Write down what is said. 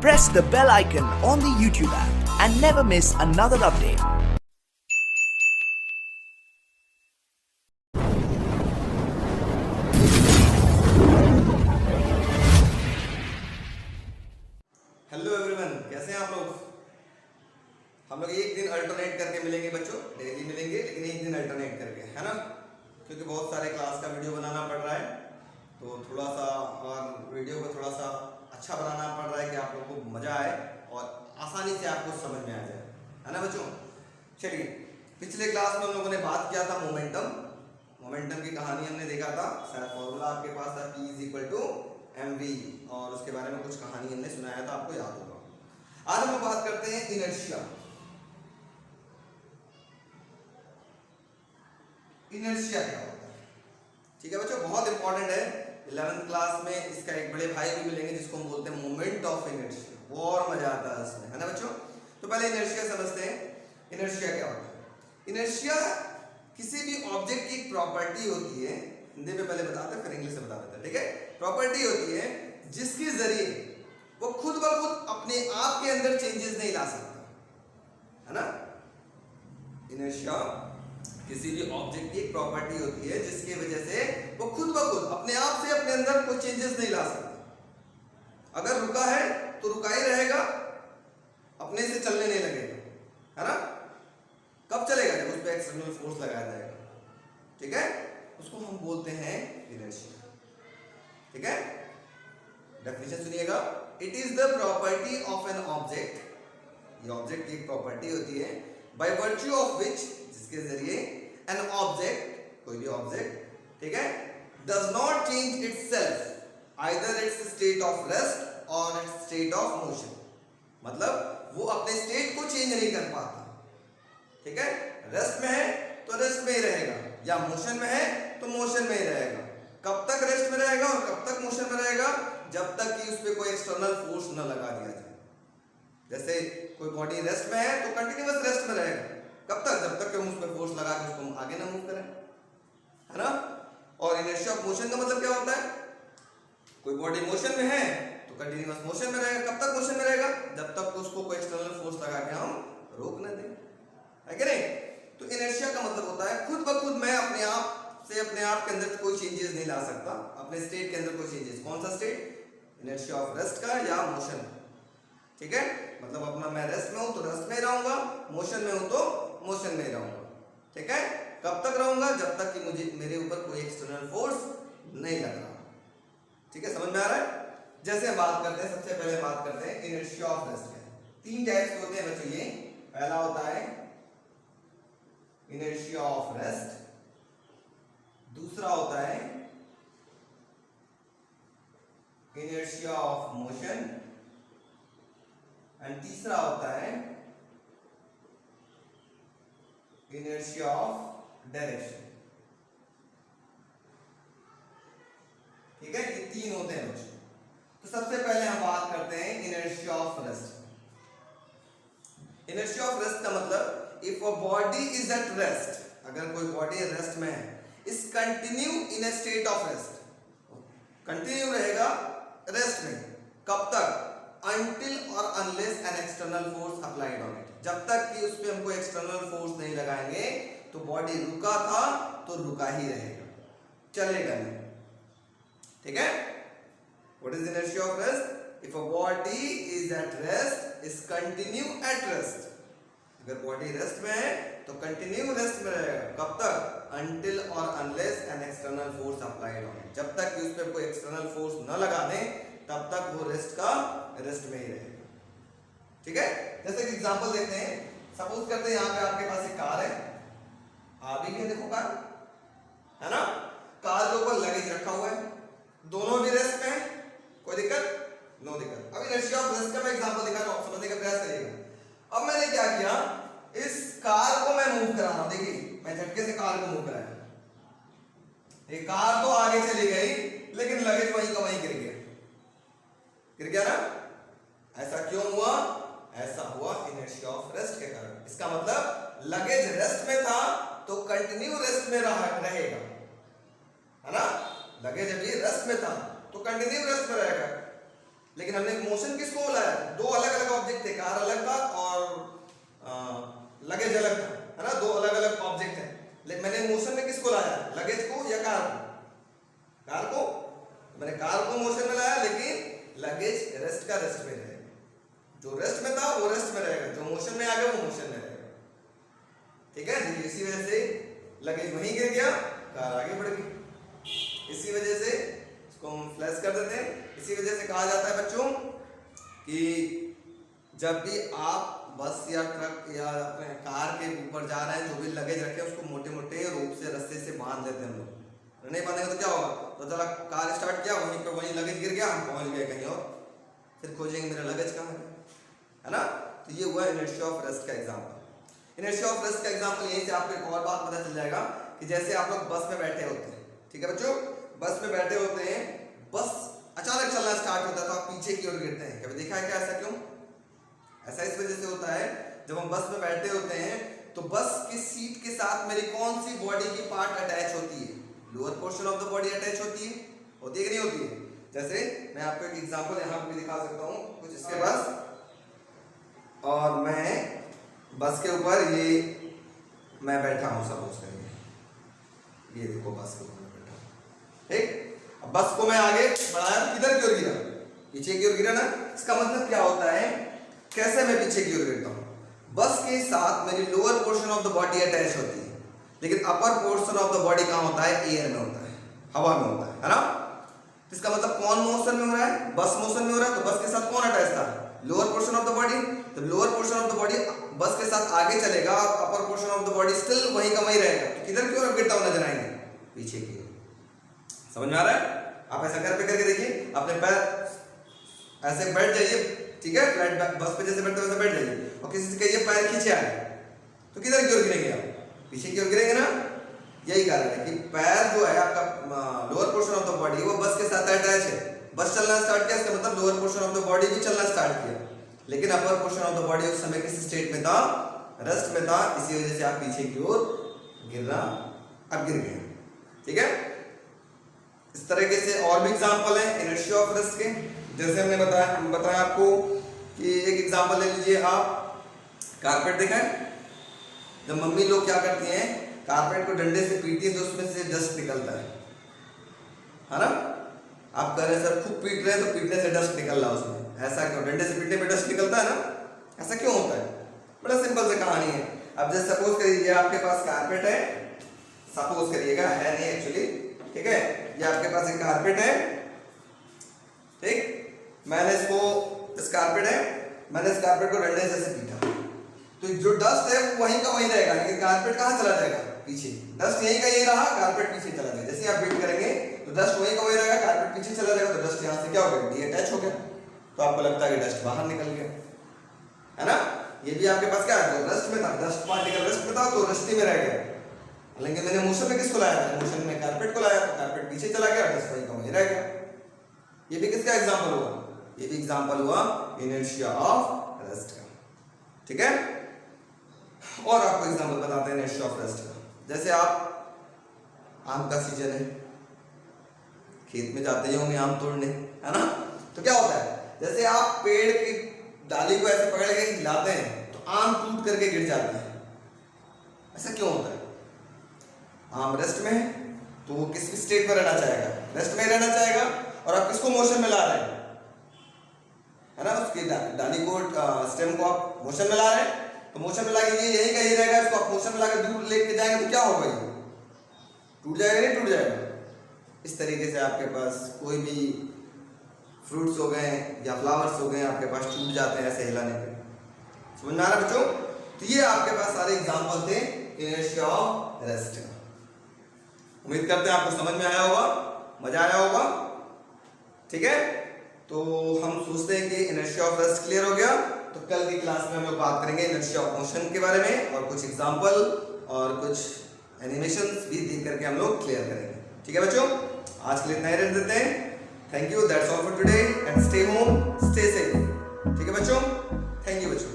press the bell icon on the YouTube app and never miss another update. Hello everyone, कैसे हैं आप लोग। हम लोग एक दिन अल्टरनेट करके मिलेंगे बच्चों, डेली मिलेंगे लेकिन एक दिन अल्टरनेट करके, है ना। क्योंकि बहुत सारे क्लास का वीडियो बनाना पड़ रहा है, तो थोड़ा सा और वीडियो को थोड़ा सा अच्छा बनाना पड़ रहा है कि आप लोगों को मज़ा आए और आसानी से आपको समझ में आ जाए, है ना बच्चों। चलिए, पिछले क्लास में हम लोगों ने बात किया था मोमेंटम की कहानी हमने देखा था। शायद फॉर्मूला आपके पास था P = mv, और उसके बारे में कुछ कहानी हमने सुनाया था, आपको याद होगा। आज हम बात करते हैं इनर्शिया। इनर्शिया क्या होता है, ठीक है बच्चों, बहुत इंपॉर्टेंट है। 11th क्लास में इसका एक बड़े भाई भी मिलेंगे जिसको हम बोलते हैं मोमेंट ऑफ इनर्शिया। और मजा आता है इसमें, है ना बच्चों। तो पहले इनर्शिया समझते हैं। इनर्शिया क्या होता है। इनर्शिया किसी भी ऑब्जेक्ट की प्रॉपर्टी होती है, हिंदी में पहले बताते हैं फिर इंग्लिश में बता देते हैं, ठीक है। प्रॉपर्टी होती है जिसके जरिए वो खुद ब खुद अपने आप के अंदर चेंजेस नहीं ला सकता, है ना। इनर्शिया किसी भी ऑब्जेक्ट की एक प्रॉपर्टी होती है जिसकी वजह से वो खुद ब खुद अपने आप से अपने अंदर कोई चेंजेस नहीं ला सकता। अगर रुका है तो रुका ही रहेगा, अपने से चलने नहीं लगेगा, है ना। कब चलेगा, जब उस पर एक्सटर्नल फोर्स लगाया जाएगा, ठीक है। उसको हम बोलते हैं इनर्शिया, ठीक है। डेफिनेशन सुनिएगा। It is the property of an object, ये ऑब्जेक्ट की एक प्रॉपर्टी होती है, बाय वर्च्यू ऑफ विच, जिसके जरिए एन ऑब्जेक्ट, कोई भी ऑब्जेक्ट, ठीक है, does not change itself either it's state of rest और इट्स स्टेट ऑफ मोशन। मतलब वो अपने स्टेट को चेंज नहीं कर पाता, ठीक है। रेस्ट में है तो रेस्ट में ही रहेगा, या मोशन में है तो मोशन में ही रहेगा। कब तक रेस्ट में रहेगा और कब तक मोशन में रहेगा, जब तक कि उस पर कोई एक्सटर्नल फोर्स न लगा दिया जाए। जैसे कोई बॉडी रेस्ट में है तो कंटिन्यूअस रेस्ट में रहेगा, कब तक, जब तक कि हम उस पर फोर्स लगा के उसको आगे ना मूव करें, है ना। और इनर्शिया ऑफ मोशन का मतलब क्या होता है, कोई बॉडी मोशन में है तो कंटिन्यूअस मोशन में रहेगा। कब तक मोशन में रहेगा, जब तक उसको कोई एक्सटर्नल फोर्स लगा के हम रोक न दें, है कि नहीं। तो इनर्शिया का मतलब होता है खुद ब खुद मैं अपने आप से अपने आप के अंदर कोई चेंजेस नहीं ला सकता, अपने स्टेट के अंदर कोई चेंजेस। कौन सा स्टेट, इनर्शिया ऑफ रेस्ट का या मोशन, ठीक है। मतलब अपना मैं रेस्ट में हूं तो रेस्ट में ही रहूंगा, मोशन में हूं तो मोशन में ही रहूंगा, ठीक है। कब तक रहूंगा, जब तक कि मुझे मेरे ऊपर कोई एक्सटर्नल फोर्स नहीं लग रहा, ठीक है। समझ में आ रहा है। जैसे हम बात करते हैं, सबसे पहले बात करते हैं इनर्शिया ऑफ रेस्ट। तीन टाइप्स होते हैं बच्चों ये। पहला होता है इनर्शिया ऑफ रेस्ट, दूसरा होता है इनर्शिया ऑफ मोशन, एंड तीसरा होता है इनर्शिया ऑफ डायरेक्शन, ठीक है। ये तीन होते हैं बच्चों। तो सबसे पहले हम बात करते हैं inertia of rest. Inertia of rest का मतलब, if a body is at rest, अगर कोई बॉडी रेस्ट में है, is continue in a state of rest, continue रहेगा रेस्ट में। कब तक, until और unless an external force applied on it, जब तक कि उस पे हम कोई एक्सटर्नल फोर्स नहीं लगाएंगे तो बॉडी रुका था तो रुका ही रहेगा, चलेगा नहीं, ठीक है। What is inertia of rest? If a body is at rest, is continue at rest. अगर बॉडी रेस्ट में है तो कंटिन्यू रेस्ट में रहेगा। कब तक, until और unless an external force applied on it, जब तक कि उस पे कोई एक्सटर्नल फोर्स न लगा दें तब तक वो रेस्ट का रेस्ट में ही रहेगा, ठीक है। जैसे कि एग्जांपल देखते हैं। सपोज करते हैं यहाँ पे आपके पास एक कार है, आ भी है, देखो कार, है ना। कार के ऊपर लगेज रखा हुआ है, दोनों भी रेस्ट में है, कोई दिक्कत, नो दिक्कत। अब इनर्शिया ऑफ रेस्ट का मैं एग्जांपल दिखा रहा हूं, समझने का प्रयास करिएगा। अब मैंने क्या किया, इस कार को मैं मूव करा रहा हूं, देखिए मैं झटके से कार को मूव कराया, ये कार तो आगे चली गई लेकिन लगेज वहीं का वहीं गिर गया ना। ऐसा क्यों हुआ, ऐसा हुआ इनर्शिया ऑफ रेस्ट के कारण। इसका मतलब लगेज रेस्ट में था तो कंटिन्यू रेस्ट में रहेगा, है ना। लगेज अभी रेस्ट में था तो कंटिन्यू रेस्ट में रहेगा, लेकिन हमने मोशन किसको बोला है, दो कार अलग था और लगेज अलग था, है ना, दो अलग अलग ऑब्जेक्ट है, लेकिन मैंने मोशन में किसको लाया, लगेज को या कार को? कार को। मैंने कार को मोशन में लाया, लेकिन लगेज रेस्ट का रेस्ट में रहेगा, जो रेस्ट में था वो रेस्ट में रहेगा, जो मोशन में आ गया वो मोशन में रहेगा, ठीक है। इसी वजह से लगेज वहीं गिर गया, कार आगे बढ़ गई। इसी वजह से इसको हम फ्लैश कर देते हैं। इसी वजह से कहा जाता है बच्चों कि जब भी आप बस या ट्रक या अपने कार के ऊपर जा रहे हैं, जो भी लगेज रखे उसको मोटे मोटे रोप से, रस्से से बांध लेते हैं हम लोग। नहीं बांधेंगे तो क्या होगा, तो चला कार स्टार्ट किया, वहीं पर वहीं लगेज गिर गया, हम पहुंच गए कहीं और, फिर खोजेंगे मेरा लगेज कहाँ है ना। तो ये हुआ इनर्शिया ऑफ रेस्ट का एग्जाम्पल। इनर्शिया ऑफ रेस्ट का एग्जाम्पल यहीं से आपको एक और बात पता चल जाएगा कि जैसे आप लोग बस में बैठे होते हैं, ठीक है बच्चों, बस में बैठे होते हैं, बस अचानक चलना स्टार्ट होता है तो आप पीछे की ओर गिरते हैं। कभी देखा है क्या ऐसा? क्यों ऐसा? इस वजह से होता है, जब हम बस में बैठे होते हैं तो बस की सीट के साथ मेरी कौन सी बॉडी की पार्ट अटैच होती है? Lower portion of the body attach होती है कि नहीं होती है? जैसे मैं आपको एक एग्जांपल यहाँ पे भी दिखा सकता हूँ, कुछ इसके पास, और मैं बस के ऊपर ये मैं बैठा हूँ, सपोज करिए, ये देखो बस के ऊपर बैठा हूँ, ठीक। अब बस को मैं आगे बढ़ाया, किधर की ओर गिरा? पीछे की ओर गिरा ना। इसका मतलब क्या होता है, कैसे मैं पीछे की ओर गिरता हूँ? बस के साथ मेरी lower portion of the body attach होती है, लेकिन अपर पोर्शन ऑफ द बॉडी कहाँ होता है? एयर में होता है, हवा में होता है ना। इसका मतलब कौन मोशन में हो रहा है? बस मोशन में हो रहा है, तो बस के साथ कौन अटैच था? Lower portion of the body. तो lower portion of the body bus के साथ आगे चलेगा, upper portion of the body still वहीं का वहीं रहेगा, तो किधर की ओर गिरता हुआ नजर आएंगे? पीछे की ओर। समझ में आ रहा है? आप ऐसा घर पे करके देखिए, अपने पैर ऐसे बैठ जाइए, ठीक है, फ्लैट बस पे जैसे बैठते वैसे बैठ जाइए, और किसी से कहिए पैर खींचे आए, तो किधर की ओर गिरेंगे आप? पीछे की ओर गिरेंगे ना। यही कारण है कि पैर जो है आपका lower portion of the body वो बस के साथ अटैच है। बस चलना स्टार्ट किया, इसका मतलब lower portion of the body भी चलना स्टार्ट किया, लेकिन अपर पोर्शन ऑफ द बॉडी उस समय किस स्टेट में था? रेस्ट में था। इसी वजह से आप पीछे की ओर गिरना, अब गिर गए, ठीक है। इस तरीके से और भी एग्जांपल है इनर्शिया ऑफ रेस्ट के। जैसे हमने बताया आपको कि एक एग्जांपल ले लीजिए आप, कारपेट देखा है? जब मम्मी लोग क्या करती हैं, कारपेट को डंडे से पीटती है तो उसमें से डस्ट निकलता है ना। आप कह रहे सर खूब पीट रहे हैं तो पीटने से डस्ट निकल रहा है उसमें, ऐसा क्यों? डंडे से पीटने पे डस्ट निकलता है ना, ऐसा क्यों होता है? बड़ा सिंपल सी कहानी है। अब जैसे सपोज करिए आपके पास कारपेट है, सपोज करिएगा, है नहीं एक्चुअली, ठीक है, ये आपके पास एक कारपेट है, ठीक, मैंने इसको, इस कारपेट है, मैंने इस कारपेट को डंडे से पीटा, तो जो डस्ट है वो वहीं का वहीं रहेगा, लेकिन कारपेट कहाँ चला जाएगा? पीछे। डस्ट यहीं का यहीं रहा, कारपेट पीछे चला गया। जैसे आप बीट करेंगे तो डस्ट वहीं का वहीं रहेगा, कारपेट पीछे चला जाएगा, तो डस्ट यहाँ से क्या हो गया? डीअटैच हो गया, तो आपको लगता है कि डस्ट बाहर निकल गया, है ना। ये भी आपके पास क्या है? जो डस्ट में था, डस्ट पार्टिकल डस्ट में था, तो रस्ती में रह गया, लेकिन मैंने मोशन में किसको लाया? मैंने मोशन में कारपेट को लाया, तो कारपेट पीछे चला गया, डस्ट वहीं का वहीं रह गया। ये भी किसका एग्जाम्पल हुआ? ये भी एग्जाम्पल हुआ इनर्शिया ऑफ रेस्ट का, ठीक है। और आपको एग्जाम्पल बताते हैं इनर्शिया ऑफ रेस्ट का। जैसे आप, आम का सीजन है, खेत में जाते ही होंगे आम तोड़ने, है ना, तो क्या होता है, जैसे आप पेड़ की डाली को ऐसे पकड़ के हिलाते हैं तो आम टूट करके गिर जाते हैं। ऐसा क्यों होता है? आम रेस्ट में है तो वो किस स्टेट में रहना चाहेगा? रेस्ट में रहना चाहेगा, और आप किसको मोशन में ला रहे हैं, है ना, उसकी डाली को, स्टेम को आप मोशन में ला रहे हैं, तो मोशन में ला के ये यही का यही रहेगा, इसको आप मोशन में ला के दूर लेके जाएंगे तो क्या होगा? ये टूट जाएगा, नहीं टूट जाएगा? इस तरीके से आपके पास कोई भी फ्रूट्स हो गए या फ्लावर्स हो गए, आपके पास टूट जाते हैं ऐसे हिलाने पे। समझ में आ रहा है बच्चों? तो ये आपके पास सारे एग्जांपल थे इनर्शिया ऑफ रेस्ट का। उम्मीद करते हैं आपको समझ में आया होगा, मजा आया होगा, ठीक है। तो हम सोचते हैं कि इनर्शिया ऑफ रेस्ट क्लियर हो गया, तो कल की क्लास में हम लोग बात करेंगे इनर्शिया ऑफ मोशन के बारे में, और कुछ एग्जांपल और कुछ एनिमेशंस भी देख करके हम लोग क्लियर करेंगे, ठीक है बच्चों। आज के लिए इतना ही रख देते हैं। Thank you, that's all for today, and stay home, stay safe, ठीक है बच्चों। थैंक यू बच्चों।